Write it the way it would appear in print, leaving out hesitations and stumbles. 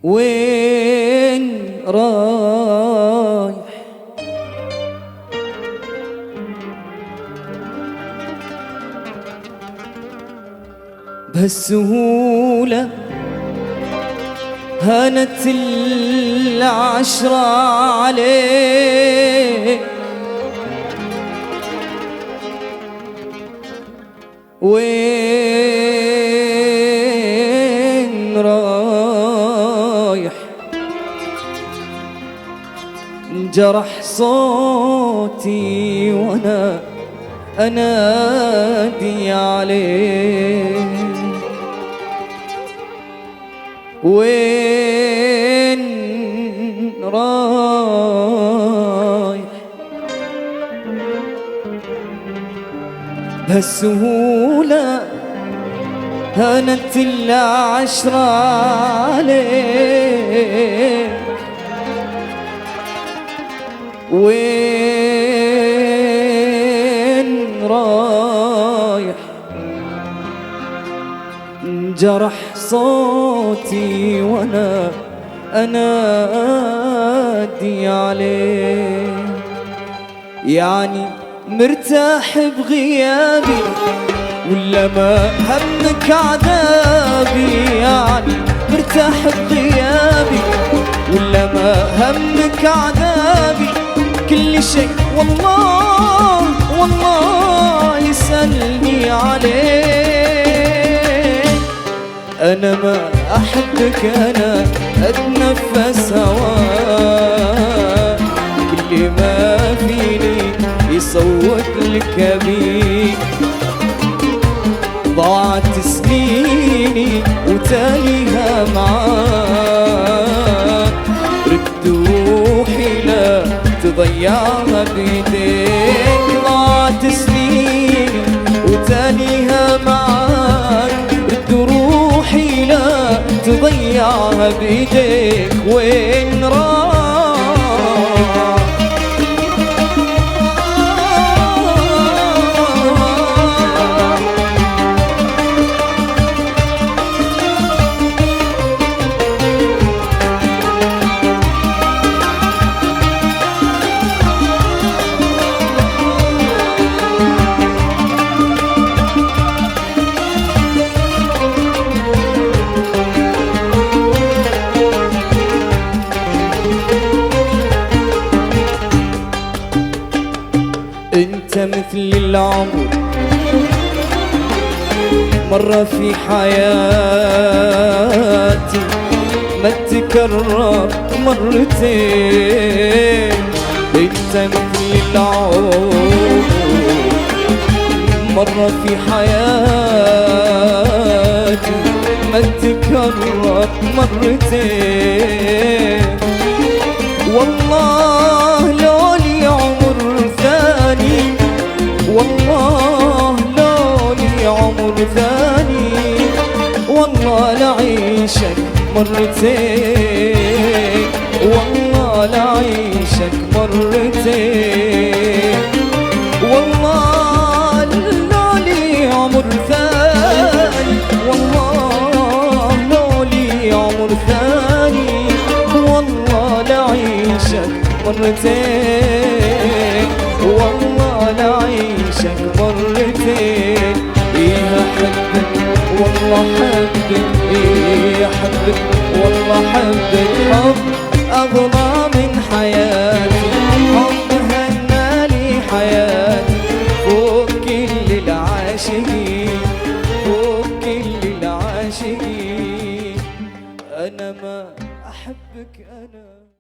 وين رايح؟ بهالسهولة هانت العشرة عليك، وين رايح؟ انجرح صوتي وانا انادي عليك، وين رايح؟ بهالسهولة هانت العشرة عليك، وين رايح؟ انجرح صوتي وانا انادي عليك. يعني مرتاح بغيابي ولا ما همك عذابي؟ يعني مرتاح بغيابي ولا ما همك عذابي؟ كل شيء والله والله يسألني عليك. أنا ما أحبك أنا أتنفس هواك، كل ما فيني يصوت لك بيك. ضاعت سنيني وتاليها معاك، رد روحي لا تضيعها بيديك. ضاعت سنيني وتاليها معاك، رد روحي لا تضيعها بيديك. وين راح؟ انت مثل العمر مرة في حياتي، ما تكرر مرتين. انت مثل العمر مرة في حياتي، ما تكرر مرتين. والله لو لي عمر ثاني، والله لو لي عمر ثاني، والله لعيشك مرتين، والله لعيشك مرتين. والله لو لي عمر ثاني، والله لو لي عمر ثاني، والله لعيشك مرتين، والله لعيشك مرتين. إيه أحبك والله حبك، إيه أحبك والله حبك. حب أغلى من حياتي، حب هنى لي حياتي، فوق كل العاشقين، فوق كل العاشقين. أنا ما أحبك أنا.